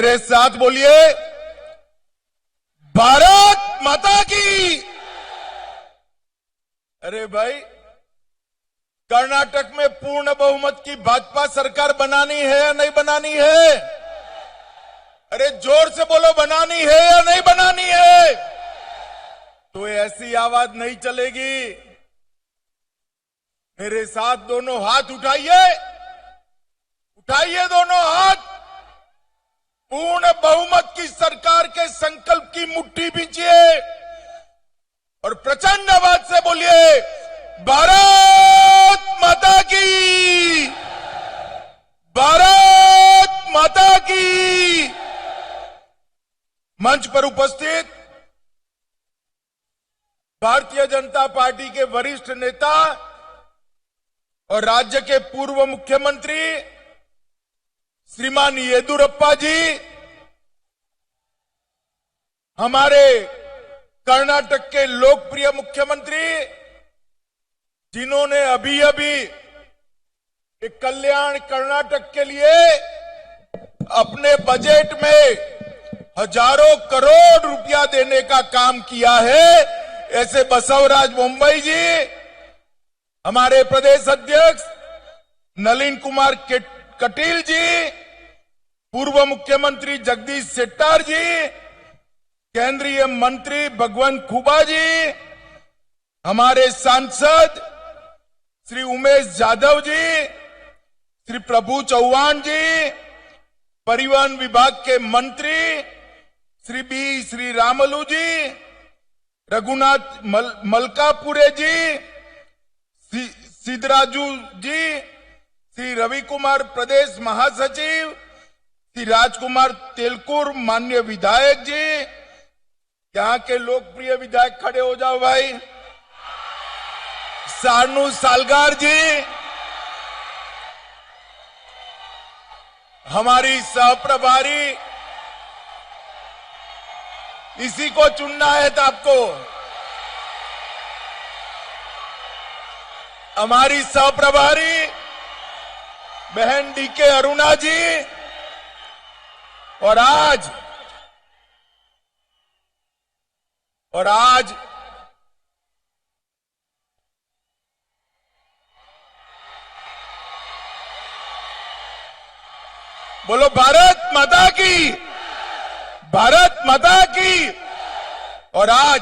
मेरे साथ बोलिए, भारत माता की। अरे भाई, कर्नाटक में पूर्ण बहुमत की भाजपा सरकार बनानी है या नहीं बनानी है? अरे जोर से बोलो, बनानी है या नहीं बनानी है? तो ऐसी आवाज नहीं चलेगी। मेरे साथ दोनों हाथ उठाइए, उठाइए दोनों हाथ। पूर्ण बहुमत की सरकार के संकल्प की मुट्ठी बींचिए और प्रचंड आवाज से बोलिए, भारत माता की, भारत माता की। मंच पर उपस्थित भारतीय जनता पार्टी के वरिष्ठ नेता और राज्य के पूर्व मुख्यमंत्री श्रीमान येदुरप्पा जी, हमारे कर्नाटक के लोकप्रिय मुख्यमंत्री, जिन्होंने अभी अभी एक कल्याण कर्नाटक के लिए अपने बजट में हजारों करोड़ रुपया देने का काम किया है, ऐसे बसवराज मुंबई जी, हमारे प्रदेश अध्यक्ष नलिन कुमार कटील जी, पूर्व मुख्यमंत्री जगदीश शेट्टर जी, केंद्रीय मंत्री भगवंत खुबा जी, हमारे सांसद श्री उमेश यादव जी, श्री प्रभु चौहान जी, परिवहन विभाग के मंत्री श्री रामलू जी, रघुनाथ मलकापुरे जी, सिद्धराजू जी, श्री रवि कुमार प्रदेश महासचिव, श्री राजकुमार तेलकुर माननीय विधायक जी, यहां के लोकप्रिय विधायक खड़े हो जाओ भाई, सानू सालगार जी, हमारी सहप्रभारी, इसी को चुनना है तो आपको, हमारी सहप्रभारी बहन डीके अरुणा जी, और आज बोलो, भारत माता की, भारत माता की। और आज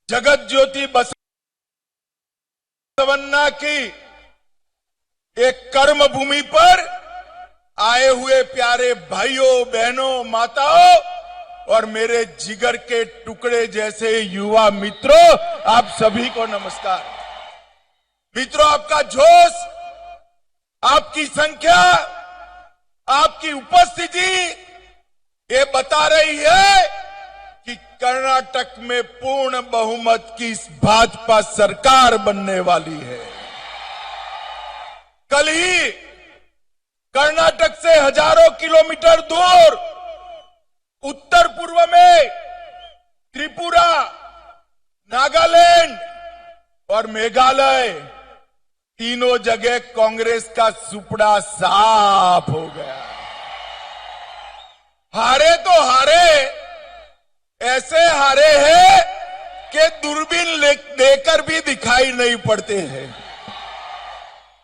जगत ज्योति बसवन्ना की एक कर्म भूमि पर आए हुए प्यारे भाइयों, बहनों, माताओं और मेरे जिगर के टुकड़े जैसे युवा मित्रों, आप सभी को नमस्कार। मित्रों, आपका जोश, आपकी संख्या, आपकी उपस्थिति ये बता रही है कि कर्नाटक में पूर्ण बहुमत की भाजपा सरकार बनने वाली है। कल ही कर्नाटक से हजारों किलोमीटर दूर उत्तर पूर्व में त्रिपुरा, नागालैंड और मेघालय, तीनों जगह कांग्रेस का सुपड़ा साफ हो गया। हारे तो हारे, ऐसे हारे हैं कि दूरबीन देकर भी दिखाई नहीं पड़ते हैं।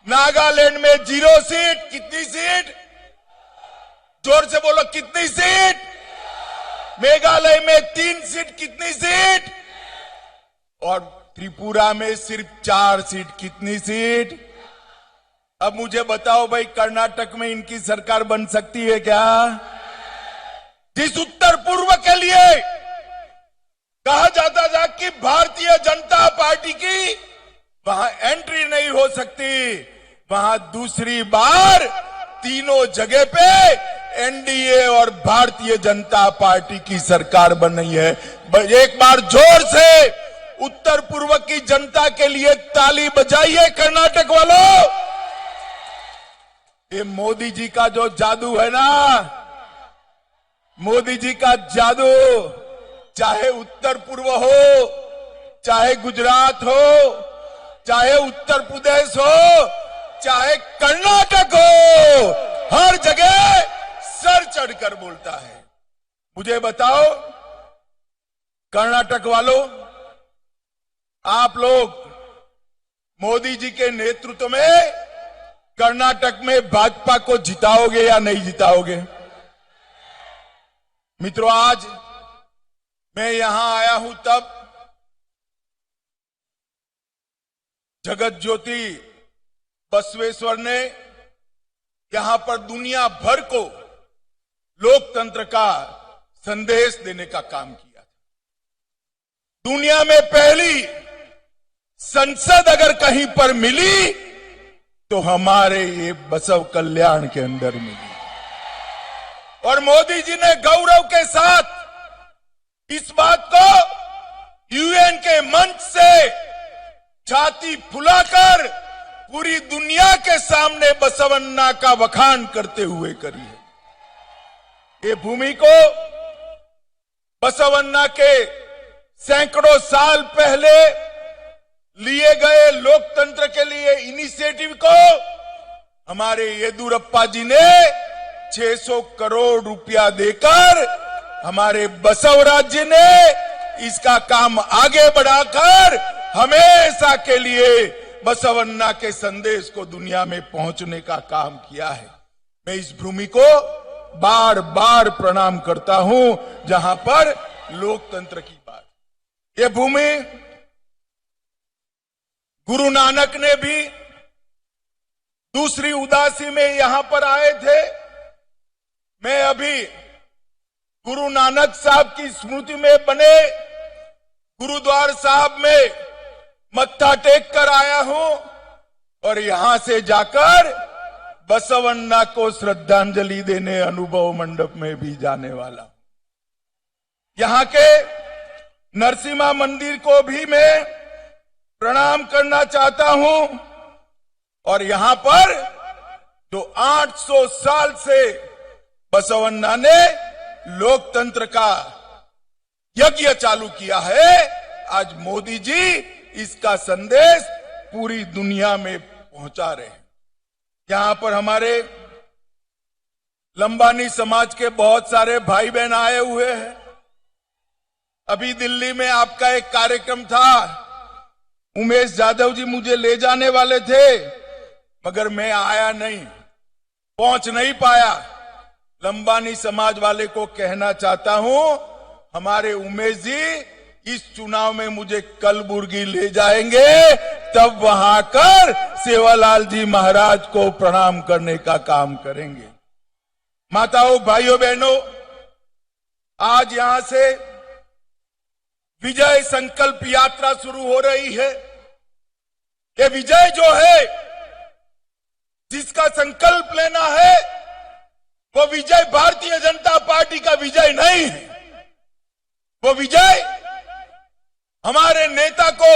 नागालैंड में 0 सीट, कितनी सीट? जोर से बोलो, कितनी सीट? मेघालय में 3 सीट, कितनी सीट? और त्रिपुरा में सिर्फ 4 सीट, कितनी सीट? अब मुझे बताओ भाई, कर्नाटक में इनकी सरकार बन सकती है क्या? जिस उत्तर पूर्व के लिए कहा जाता था कि भारतीय जनता पार्टी की वहां एंट्री नहीं हो सकती, वहां दूसरी बार तीनों जगह पे एनडीए और भारतीय जनता पार्टी की सरकार बन रही है। एक बार जोर से उत्तर पूर्व की जनता के लिए ताली बजाइए कर्नाटक वालों। ये मोदी जी का जो जादू है ना, मोदी जी का जादू, चाहे उत्तर पूर्व हो, चाहे गुजरात हो, चाहे उत्तर प्रदेश हो, चाहे कर्नाटक हो, हर जगह सर चढ़कर बोलता है। मुझे बताओ कर्नाटक वालों, आप लोग मोदी जी के नेतृत्व में कर्नाटक में भाजपा को जिताओगे या नहीं जिताओगे? मित्रों, आज मैं यहां आया हूं तब जगत ज्योति बसवेश्वर ने यहां पर दुनिया भर को लोकतंत्र का संदेश देने का काम किया था। दुनिया में पहली संसद अगर कहीं पर मिली तो हमारे ये बसव कल्याण के अंदर मिली, और मोदी जी ने गौरव के साथ इस बात को यूएन के मंच से छाती फुलाकर पूरी दुनिया के सामने बसवन्ना का बखान करते हुए करी है। ये भूमि को बसवन्ना के सैकड़ों साल पहले लिए गए लोकतंत्र के लिए इनिशिएटिव को हमारे येदुरप्पा जी ने 600 करोड़ रुपया देकर हमारे बसवराज जी ने इसका काम आगे बढ़ाकर हमेशा के लिए बसवन्ना के संदेश को दुनिया में पहुंचने का काम किया है। मैं इस भूमि को बार बार प्रणाम करता हूं जहां पर लोकतंत्र की बात। ये भूमि गुरु नानक ने भी दूसरी उदासी में यहां पर आए थे। मैं अभी गुरु नानक साहब की स्मृति में बने गुरुद्वार साहब में मत्था टेक कर आया हूं और यहां से जाकर बसवन्ना को श्रद्धांजलि देने अनुभव मंडप में भी जाने वाला हूं। यहां के नरसिम्हा मंदिर को भी मैं प्रणाम करना चाहता हूं, और यहां पर जो 800 साल से बसवन्ना ने लोकतंत्र का यज्ञ चालू किया है, आज मोदी जी इसका संदेश पूरी दुनिया में पहुंचा रहे हैं। यहां पर हमारे लंबानी समाज के बहुत सारे भाई बहन आए हुए हैं। अभी दिल्ली में आपका एक कार्यक्रम था, उमेश यादव जी मुझे ले जाने वाले थे मगर मैं आया नहीं, पहुंच नहीं पाया। लंबानी समाज वाले को कहना चाहता हूं, हमारे उमेश जी इस चुनाव में मुझे कलबुर्गी ले जाएंगे, तब वहां कर सेवालाल जी महाराज को प्रणाम करने का काम करेंगे। माताओं, भाइयों, बहनों, आज यहां से विजय संकल्प यात्रा शुरू हो रही है। ये विजय जो है, जिसका संकल्प लेना है, वो विजय भारतीय जनता पार्टी का विजय नहीं है। वो विजय हमारे नेता को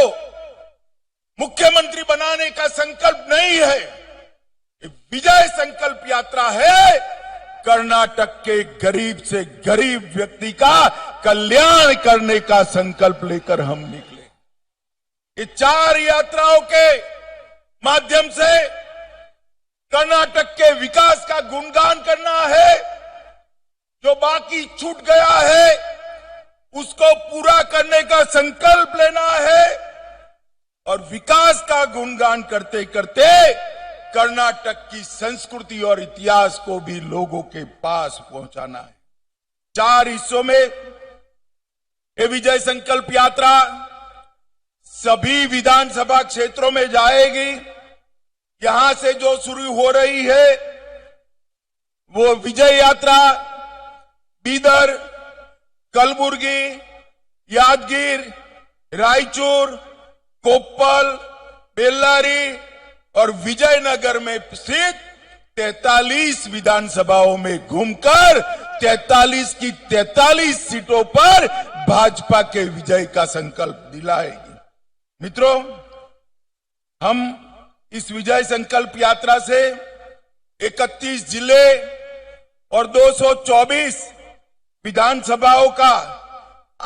मुख्यमंत्री बनाने का संकल्प नहीं है। विजय संकल्प यात्रा है कर्नाटक के गरीब से गरीब व्यक्ति का कल्याण करने का संकल्प लेकर हम निकले। ये 4 यात्राओं के माध्यम से कर्नाटक के विकास का गुणगान करना है। जो बाकी छूट गया है उसको पूरा करने का संकल्प लेना है, और विकास का गुणगान करते करते कर्नाटक की संस्कृति और इतिहास को भी लोगों के पास पहुंचाना है। 4 हिस्सों में ये विजय संकल्प यात्रा सभी विधानसभा क्षेत्रों में जाएगी। यहां से जो शुरू हो रही है वो विजय यात्रा बीदर, कलबुर्गी, यादगीर, रायचूर, कोप्पल, बेल्लारी और विजयनगर में स्थित 43 विधानसभाओं में घूमकर 43 की 43 सीटों पर भाजपा के विजय का संकल्प दिलाएगी। मित्रों, हम इस विजय संकल्प यात्रा से 31 जिले और 224 विधानसभाओं का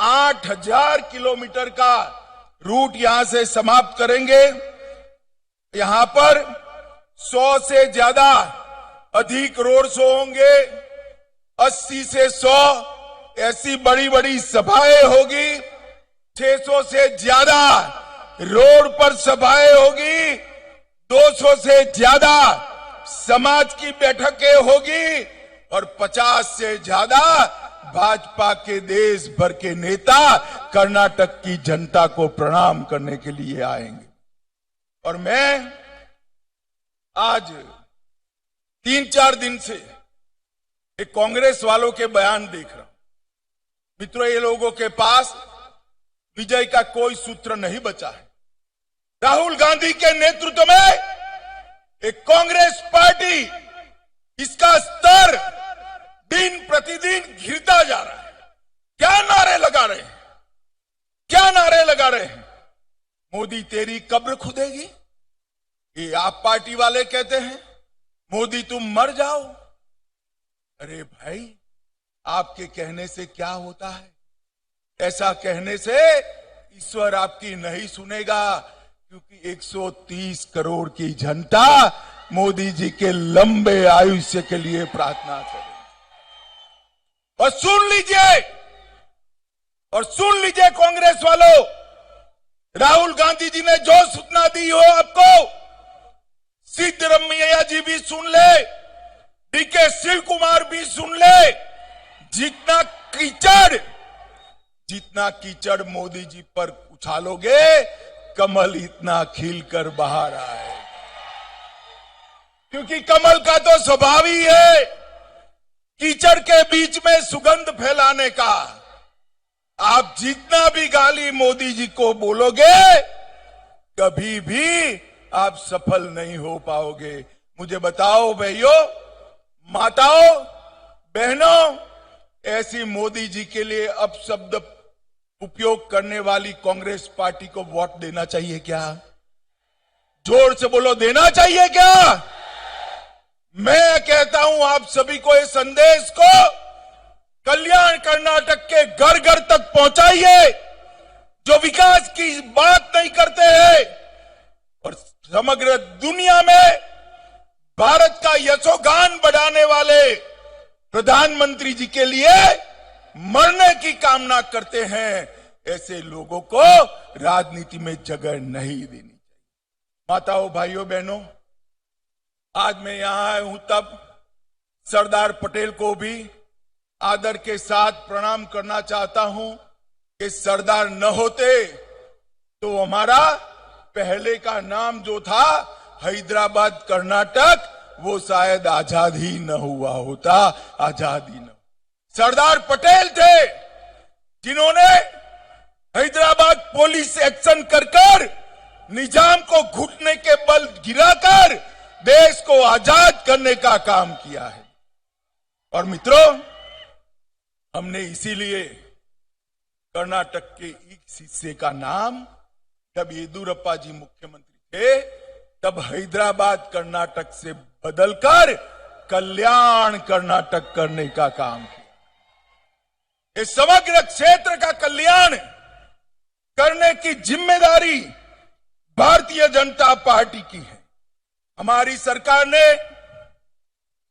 8000 किलोमीटर का रूट यहां से समाप्त करेंगे। यहां पर 100 से ज्यादा अधिक रोड शो होंगे, 80 से 100 ऐसी बड़ी बड़ी सभाएं होगी, 600 से ज्यादा रोड पर सभाएं होगी, 200 से ज्यादा समाज की बैठकें होगी और 50 से ज्यादा भाजपा के देश भर के नेता कर्नाटक की जनता को प्रणाम करने के लिए आएंगे। और मैं आज 3-4 दिन से एक कांग्रेस वालों के बयान देख रहा हूं। मित्रों, ये लोगों के पास विजय का कोई सूत्र नहीं बचा है। राहुल गांधी के नेतृत्व में एक कांग्रेस पार्टी, इसका स्तर दिन प्रतिदिन गिरता जा रहा है। क्या नारे लगा रहे हैं, क्या नारे लगा रहे हैं? मोदी तेरी कब्र खुदेगी, ये आप पार्टी वाले कहते हैं। मोदी तुम मर जाओ। अरे भाई, आपके कहने से क्या होता है? ऐसा कहने से ईश्वर आपकी नहीं सुनेगा, क्योंकि 130 करोड़ की जनता मोदी जी के लंबे आयुष्य के लिए प्रार्थना करेगी। और सुन लीजिए कांग्रेस वालों, राहुल गांधी जी ने जो सूचना दी हो आपको, सिद्धरमैया जी भी सुन ले, डीके शिव कुमार भी सुन ले। जितना कीचड़ मोदी जी पर उछालोगे, कमल इतना खिलकर बाहर आए। क्योंकि कमल का तो स्वभाव ही है कीचड़ के बीच में सुगंध फैलाने का। आप जितना भी गाली मोदी जी को बोलोगे, कभी भी आप सफल नहीं हो पाओगे। मुझे बताओ भाइयों, माताओं, बहनों, ऐसी मोदी जी के लिए अपशब्द उपयोग करने वाली कांग्रेस पार्टी को वोट देना चाहिए क्या? जोर से बोलो, देना चाहिए क्या? मैं कहता हूं आप सभी को इस संदेश को कल्याण कर्नाटक के घर घर तक पहुंचाइए, जो विकास की बात नहीं करते हैं और समग्र दुनिया में भारत का यशोगान बढ़ाने वाले प्रधानमंत्री जी के लिए मरने की कामना करते हैं। ऐसे लोगों को राजनीति में जगह नहीं देनी चाहिए। माताओं, भाइयों, बहनों, आज मैं यहां आया हूं तब सरदार पटेल को भी आदर के साथ प्रणाम करना चाहता हूं कि सरदार न होते तो हमारा पहले का नाम जो था हैदराबाद कर्नाटक, वो शायद आजाद ही न हुआ होता, आजाद ही न। सरदार पटेल थे जिन्होंने हैदराबाद पुलिस एक्शन कर निजाम को घुटने के बल गिराकर देश को आजाद करने का काम किया है। और मित्रों, हमने इसीलिए कर्नाटक के एक हिस्से का नाम, जब येदियुरप्पा जी मुख्यमंत्री थे, तब हैदराबाद कर्नाटक से बदलकर कल्याण कर्नाटक करने का काम किया। इस समग्र क्षेत्र का कल्याण करने की जिम्मेदारी भारतीय जनता पार्टी की है। हमारी सरकार ने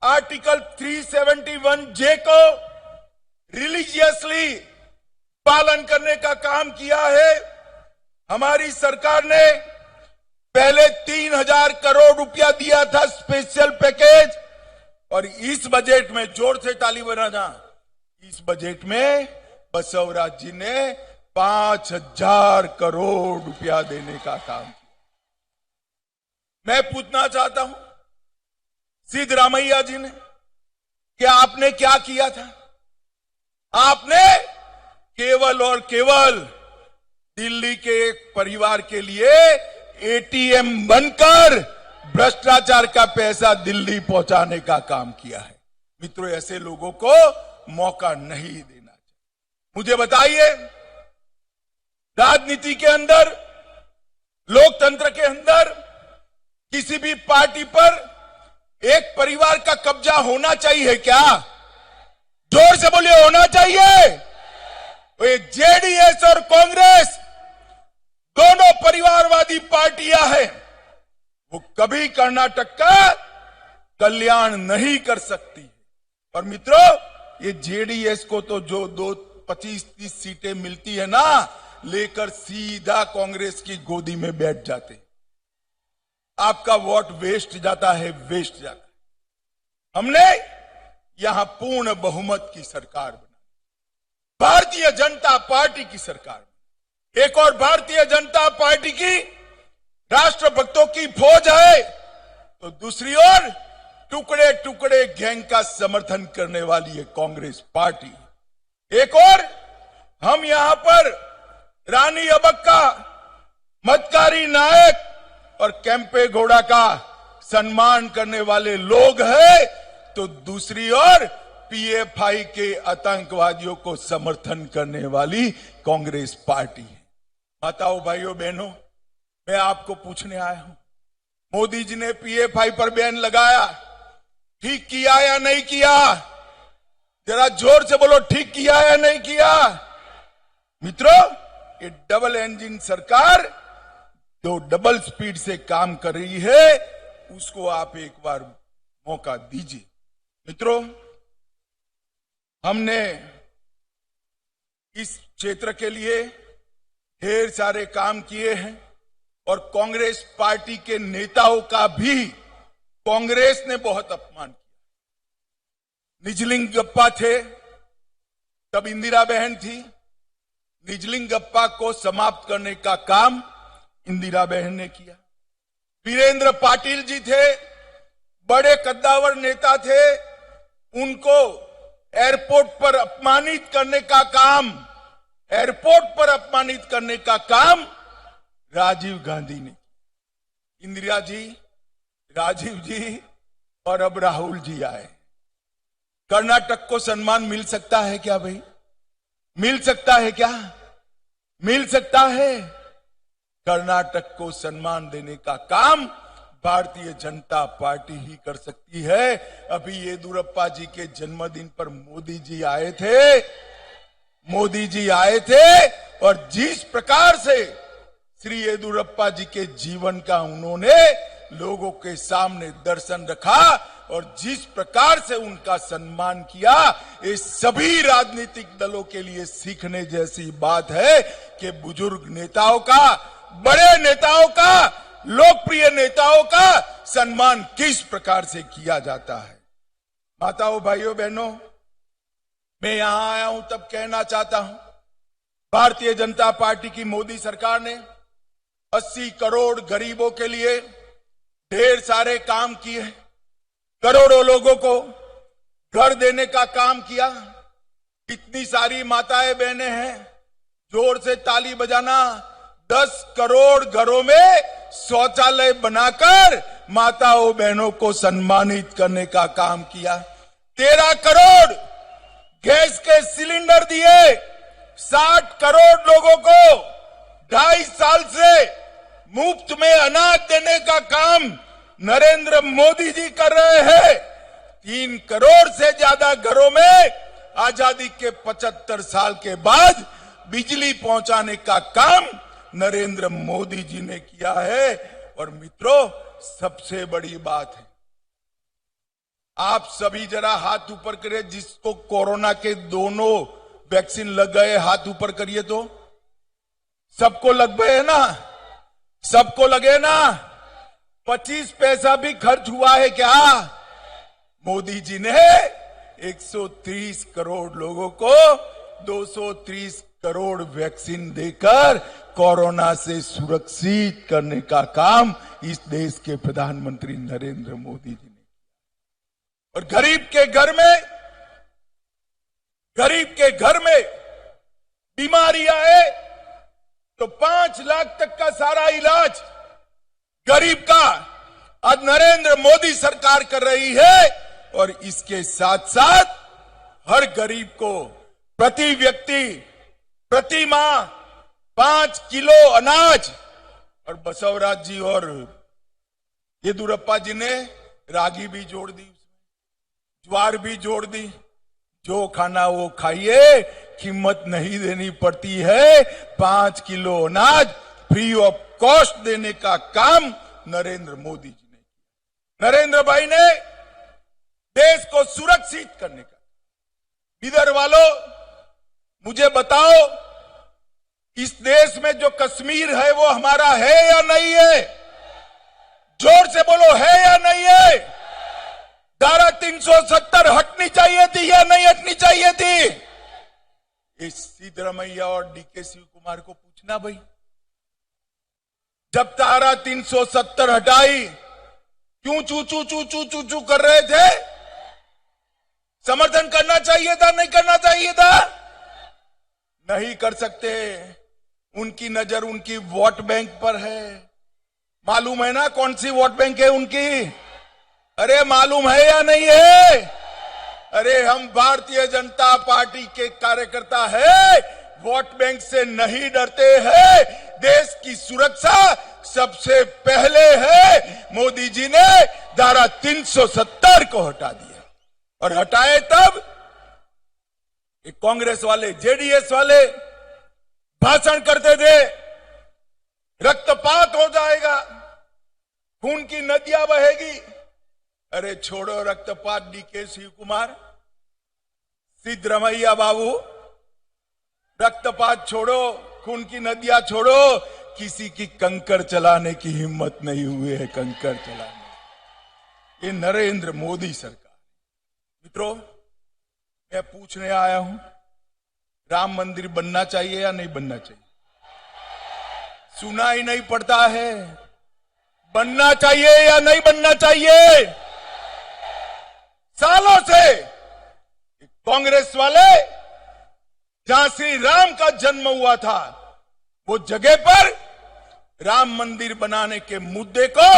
आर्टिकल 371J को रिलीजियसली पालन करने का काम किया है। हमारी सरकार ने पहले 3000 करोड़ रुपया दिया था स्पेशल पैकेज, और इस बजट में, जोर से ताली बजाना, इस बजट में बसवराज जी ने 5000 करोड़ रुपया देने का काम किया। मैं पूछना चाहता हूं सिद्धरामैया जी ने, कि आपने क्या किया था? आपने केवल और केवल दिल्ली के एक परिवार के लिए एटीएम बनकर भ्रष्टाचार का पैसा दिल्ली पहुंचाने का काम किया है। मित्रों, ऐसे लोगों को मौका नहीं देना चाहिए। मुझे बताइए, राजनीति के अंदर, लोकतंत्र के अंदर किसी भी पार्टी पर एक परिवार का कब्जा होना चाहिए क्या? जोर से बोलिए, होना चाहिए। तो ये जेडीएस और कांग्रेस दोनों परिवारवादी पार्टियां हैं, वो कभी कर्नाटक का कल्याण नहीं कर सकती। और मित्रों, ये जेडीएस को तो जो 25-30 सीटें मिलती है ना, लेकर सीधा कांग्रेस की गोदी में बैठ जाते। आपका वोट वेस्ट जाता है, वेस्ट जाता है। हमने यहां पूर्ण बहुमत की सरकार बनाई, भारतीय जनता पार्टी की सरकार। एक और भारतीय जनता पार्टी की राष्ट्रभक्तों की फौज है, तो दूसरी ओर टुकड़े टुकड़े गैंग का समर्थन करने वाली है कांग्रेस पार्टी। एक और हम यहां पर रानी अबक्का, मतकारी नायक और कैंपे गौड़ा का सम्मान करने वाले लोग हैं, तो दूसरी ओर पीएफआई के आतंकवादियों को समर्थन करने वाली कांग्रेस पार्टी है। माताओं, भाइयों, बहनों, मैं आपको पूछने आया हूं, मोदी जी ने पीएफआई पर बैन लगाया, ठीक किया या नहीं किया? जरा जोर से बोलो, ठीक किया या नहीं किया? मित्रों, ये डबल इंजन सरकार जो डबल स्पीड से काम कर रही है, उसको आप एक बार मौका दीजिए। मित्रों, हमने इस क्षेत्र के लिए ढेर सारे काम किए हैं और कांग्रेस पार्टी के नेताओं का भी कांग्रेस ने बहुत अपमान किया। निजलिंगप्पा थे, तब इंदिरा बहन थी। निजलिंगप्पा को समाप्त करने का काम इंदिरा बहन ने किया। वीरेंद्र पाटिल जी थे, बड़े कद्दावर नेता थे, उनको एयरपोर्ट पर अपमानित करने का काम, राजीव गांधी ने। इंदिरा जी, राजीव जी और अब राहुल जी आए। कर्नाटक को सम्मान मिल सकता है क्या भाई? मिल सकता है क्या? मिल सकता है। कर्नाटक को सम्मान देने का काम भारतीय जनता पार्टी ही कर सकती है। अभी येदियुरप्पा जी के जन्मदिन पर मोदी जी आए थे और जिस प्रकार से श्री येदियुरप्पा जी के जीवन का उन्होंने लोगों के सामने दर्शन रखा और जिस प्रकार से उनका सम्मान किया, ये सभी राजनीतिक दलों के लिए सीखने जैसी बात है कि बुजुर्ग नेताओं का, बड़े नेताओं का, लोकप्रिय नेताओं का सम्मान किस प्रकार से किया जाता है। माताओं, भाइयों, बहनों, मैं यहां आया हूं तब कहना चाहता हूं, भारतीय जनता पार्टी की मोदी सरकार ने 80 करोड़ गरीबों के लिए ढेर सारे काम किए, करोड़ों लोगों को घर देने का काम किया। इतनी सारी माताएं बहनें हैं, जोर से ताली बजाना। 10 करोड़ घरों में शौचालय बनाकर माताओं बहनों को सम्मानित करने का काम किया। 13 करोड़ गैस के सिलेंडर दिए। 60 करोड़ लोगों को 2.5 साल से मुफ्त में अनाज देने का काम नरेंद्र मोदी जी कर रहे हैं। 3 करोड़ से ज्यादा घरों में आजादी के 75 साल के बाद बिजली पहुंचाने का काम नरेंद्र मोदी जी ने किया है। और मित्रों, सबसे बड़ी बात है, आप सभी जरा हाथ ऊपर करिए, जिसको कोरोना के दोनों वैक्सीन लग गए, हाथ ऊपर करिए। तो सबको लग गए ना? सबको लगे ना? 25 पैसा भी खर्च हुआ है क्या? मोदी जी ने 130 करोड़ लोगों को 230 करोड़ वैक्सीन देकर कोरोना से सुरक्षित करने का काम इस देश के प्रधानमंत्री नरेंद्र मोदी जी ने। और गरीब के घर में बीमारी आए तो 5 लाख तक का सारा इलाज गरीब का आज नरेंद्र मोदी सरकार कर रही है। और इसके साथ साथ हर गरीब को प्रति व्यक्ति, प्रति माह 5 किलो अनाज। और बसवराज जी और येदियुरप्पा जी ने रागी भी जोड़ दी, ज्वार भी जोड़ दी। जो खाना वो खाइए, कीमत नहीं देनी पड़ती है। 5 किलो अनाज फ्री ऑफ कॉस्ट देने का काम नरेंद्र मोदी जी ने किया। नरेंद्र भाई ने देश को सुरक्षित करने का, इधर वालों, मुझे बताओ, इस देश में जो कश्मीर है वो हमारा है या नहीं है? जोर से बोलो, है या नहीं है? धारा 370 हटनी चाहिए थी या नहीं हटनी चाहिए थी? इस सिद्धरामैया और डीके शिव कुमार को पूछना भाई। जब धारा 370 हटाई, क्यों चू चू चू चू चू चू कर रहे थे? समर्थन करना चाहिए था, नहीं करना चाहिए था? नहीं कर सकते। उनकी नजर उनकी वोट बैंक पर है। मालूम है ना कौन सी वोट बैंक है उनकी? अरे मालूम है या नहीं है? अरे हम भारतीय जनता पार्टी के कार्यकर्ता है, वोट बैंक से नहीं डरते हैं। देश की सुरक्षा सबसे पहले है। मोदी जी ने धारा 370 को हटा दिया, और हटाए तब कांग्रेस वाले, जेडीएस वाले भाषण करते थे, रक्तपात हो जाएगा, खून की नदियां बहेगी। अरे छोड़ो रक्तपात, डीके शिव कुमार, सिद्धरामैया बाबू, रक्तपात छोड़ो, खून की नदियां छोड़ो। किसी की कंकर चलाने की हिम्मत नहीं हुई है, कंकर चलाने। ये नरेंद्र मोदी सरकार। मित्रों, मैं पूछने आया हूं, राम मंदिर बनना चाहिए या नहीं बनना चाहिए? सुना ही नहीं पड़ता है। बनना चाहिए या नहीं बनना चाहिए? सालों से कांग्रेस वाले, जहां श्री राम का जन्म हुआ था, वो जगह पर राम मंदिर बनाने के मुद्दे को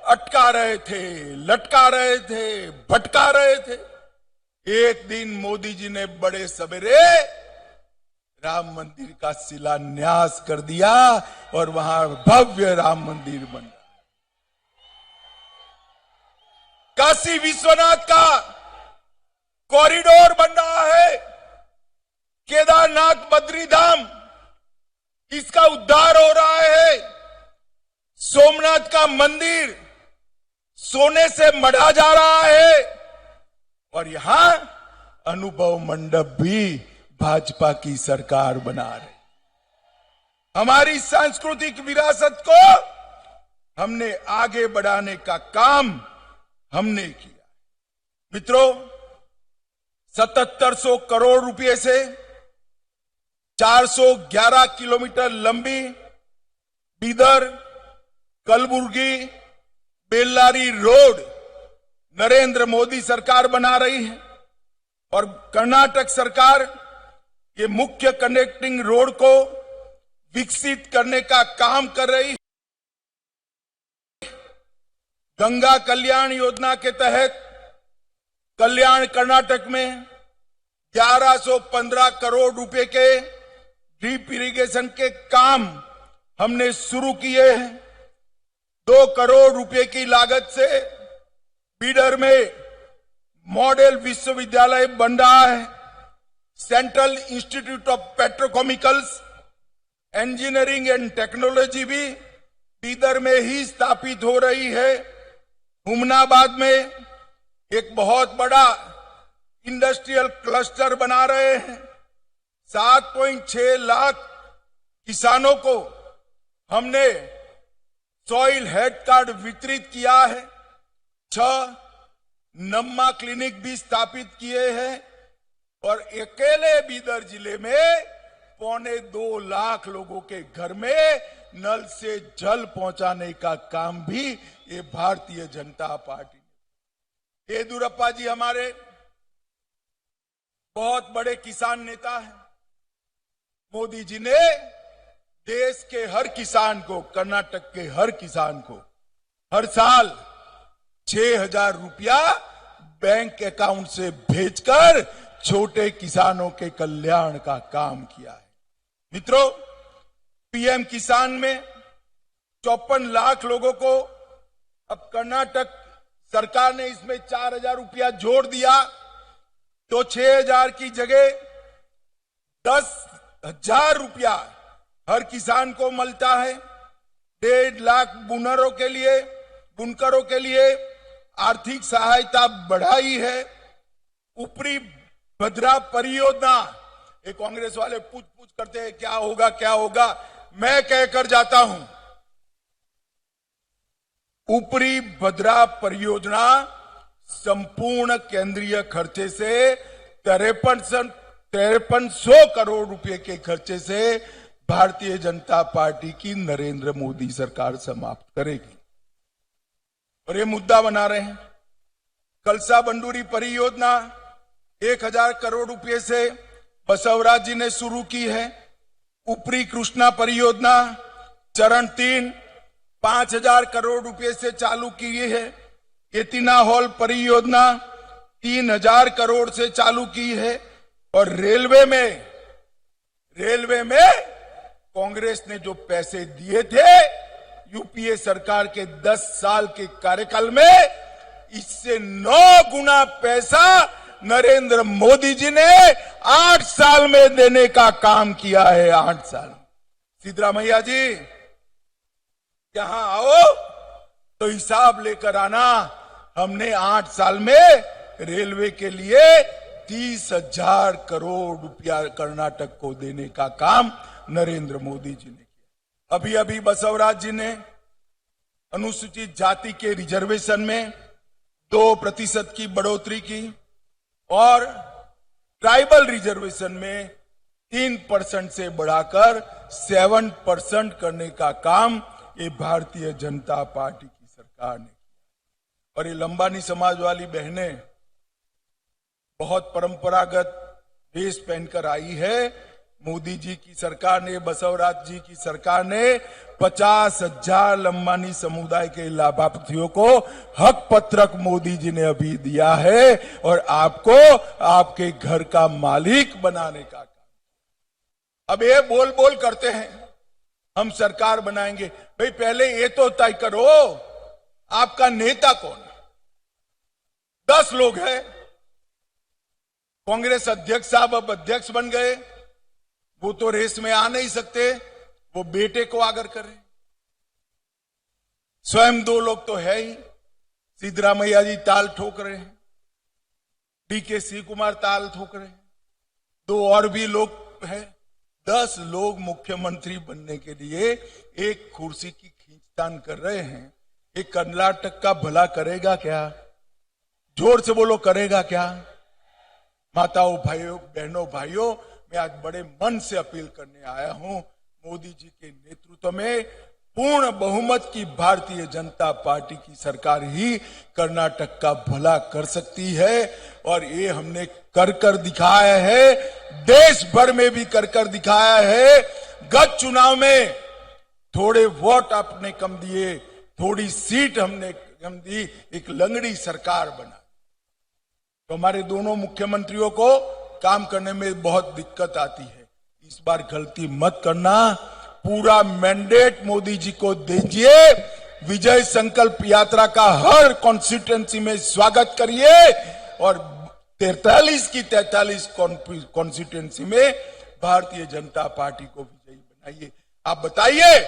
अटका रहे थे, लटका रहे थे, भटका रहे थे। एक दिन मोदी जी ने बड़े सवेरे राम मंदिर का शिलान्यास कर दिया और वहां भव्य राम मंदिर बन गया। काशी विश्वनाथ का कॉरिडोर बन रहा है, केदारनाथ बद्रीधाम, इसका उद्धार हो रहा है। सोमनाथ का मंदिर सोने से मढ़ा जा रहा है, और यहां अनुभव मंडप भी भाजपा की सरकार बना रही। हमारी सांस्कृतिक विरासत को हमने आगे बढ़ाने का काम हमने किया। मित्रों, 7700 करोड़ रुपए से 411 किलोमीटर लंबी बीदर कलबुर्गी बेल्लारी रोड नरेंद्र मोदी सरकार बना रही है, और कर्नाटक सरकार ये मुख्य कनेक्टिंग रोड को विकसित करने का काम कर रही है। गंगा कल्याण योजना के तहत कल्याण कर्नाटक में 1115 करोड़ रुपए के ड्रिप इरिगेशन के काम हमने शुरू किए हैं। 2 करोड़ रुपए की लागत से बीडर में मॉडल विश्वविद्यालय बन रहा है। Central institute of petrochemicals engineering and technology भी बीदर में ही स्थापित हो रही है। हुमनाबाद में एक बहुत बड़ा इंडस्ट्रियल क्लस्टर बना रहे हैं। 7.6 लाख किसानों को हमने सॉइल हेल्थ कार्ड वितरित किया है। 6 नम्मा क्लिनिक भी स्थापित किए हैं, और अकेले बीदर जिले में 2.25 लाख लोगों के घर में नल से जल पहुंचाने का काम भी ये भारतीय जनता पार्टी ने। येदियुरप्पा जी हमारे बहुत बड़े किसान नेता हैं। मोदी जी ने देश के हर किसान को, कर्नाटक के हर किसान को हर साल 6,000 रुपया बैंक अकाउंट से भेजकर छोटे किसानों के कल्याण का काम किया है। मित्रों, पीएम किसान में 54 लाख लोगों को अब कर्नाटक सरकार ने इसमें 4,000 रुपया जोड़ दिया, तो 6,000 की जगह 10,000 रुपया हर किसान को मिलता है। 1.5 लाख बुनकरों के लिए आर्थिक सहायता बढ़ाई है। ऊपरी भद्रा परियोजना, ये कांग्रेस वाले पूछ पूछ करते हैं क्या होगा क्या होगा। मैं कहकर जाता हूं, ऊपरी भद्रा परियोजना संपूर्ण केंद्रीय खर्चे से 5300 करोड़ रुपए के खर्चे से भारतीय जनता पार्टी की नरेंद्र मोदी सरकार समाप्त करेगी। और ये मुद्दा बना रहे हैं। कलसा बंडूरी परियोजना 1000 करोड़ रुपए से बसवराज जी ने शुरू की है। ऊपरी कृष्णा परियोजना चरण 3 5000 करोड़ रुपए से चालू की है। एतिना हॉल परियोजना 3000 करोड़ से चालू की है। और रेलवे में कांग्रेस ने जो पैसे दिए थे यूपीए सरकार के 10 साल के कार्यकाल में, इससे 9 गुना पैसा नरेंद्र मोदी जी ने 8 साल में देने का काम किया है। 8 साल। सिद्धरामैया जी यहां आओ तो हिसाब लेकर आना। हमने 8 साल में रेलवे के लिए 30,000 करोड़ रुपया कर्नाटक को देने का काम नरेंद्र मोदी जी ने किया। अभी अभी बसवराज जी ने अनुसूचित जाति के रिजर्वेशन में 2% की बढ़ोतरी की और ट्राइबल रिजर्वेशन में 3% से बढ़ाकर 7% करने का काम ये भारतीय जनता पार्टी की सरकार ने किया। और ये लंबानी समाज वाली बहनें बहुत परंपरागत ड्रेस पहनकर आई है। मोदी जी की सरकार ने, बसवराज जी की सरकार ने 50,000 लंबानी समुदाय के लाभार्थियों को हक पत्रक मोदी जी ने अभी दिया है और आपको आपके घर का मालिक बनाने का काम। अब ये बोल बोल करते हैं हम सरकार बनाएंगे। भाई पहले ये तो तय करो आपका नेता कौन है। 10 लोग हैं। कांग्रेस अध्यक्ष साहब अब अध्यक्ष बन गए, वो तो रेस में आ नहीं सकते, वो बेटे को आगर करें। स्वयं 2 लोग तो है ही, सिद्धरामैया जी ताल ठोक रहे हैं, डीके शिव कुमार ताल ठोक रहे हैं, 2 और भी लोग हैं। 10 लोग मुख्यमंत्री बनने के लिए एक कुर्सी की खींचतान कर रहे हैं। एक कर्नाटक का भला करेगा क्या? जोर से बोलो, करेगा क्या? माताओं भाइयों, बहनों भाइयों, मैं आज बड़े मन से अपील करने आया हूं। मोदी जी के नेतृत्व में पूर्ण बहुमत की भारतीय जनता पार्टी की सरकार ही कर्नाटक का भला कर सकती है और ये हमने कर दिखाया है। देश भर में भी कर दिखाया है। गत चुनाव में थोड़े वोट आपने कम दिए, थोड़ी सीट हमने कम दी, एक लंगड़ी सरकार बना। तो हमारे दोनों मुख्यमंत्रियों को काम करने में बहुत दिक्कत आती है। इस बार गलती मत करना। पूरा मैंडेट मोदी जी को दीजिए। विजय संकल्प यात्रा का हर कॉन्स्टिट्यूएंसी में स्वागत करिए और 43 की 43 कॉन्स्टिट्यूएंसी में भारतीय जनता पार्टी को विजयी बनाइए। आप बताइए,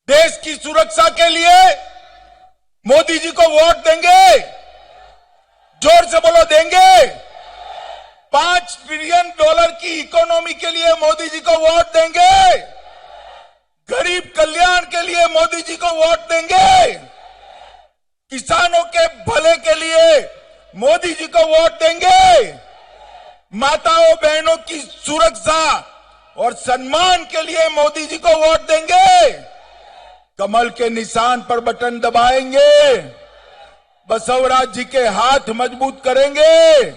देश की सुरक्षा के लिए मोदी जी को वोट देंगे? जोर से बोलो, देंगे? $5 ट्रिलियन की इकोनॉमी के लिए मोदी जी को वोट देंगे? गरीब कल्याण के लिए मोदी जी को वोट देंगे? किसानों के भले के लिए मोदी जी को वोट देंगे? माताओं बहनों की सुरक्षा और सम्मान के लिए मोदी जी को वोट देंगे? कमल के निशान पर बटन दबाएंगे, बसवराज जी के हाथ मजबूत करेंगे।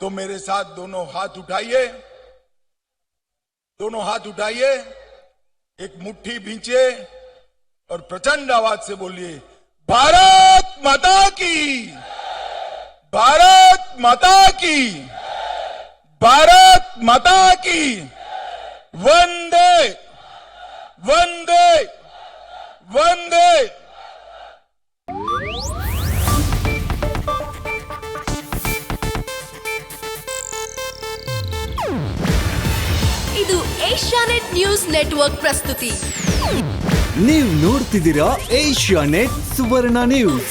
तो मेरे साथ दोनों हाथ उठाइए, दोनों हाथ उठाइए, एक मुट्ठी भींचिए और प्रचंड आवाज से बोलिए, भारत माता की, भारत माता की, भारत माता की, वंदे वंदे वंदे। ಇದು ಏಷ್ಯಾನೆಟ್ ನ್ಯೂಸ್ ನೆಟ್ವರ್ಕ್ ಪ್ರಸ್ತುತಿ. ನೀವು ನೋಡ್ತಿದ್ದೀರಾ ಏಷ್ಯಾನೆಟ್ ಸುವರ್ಣ ನ್ಯೂಸ್.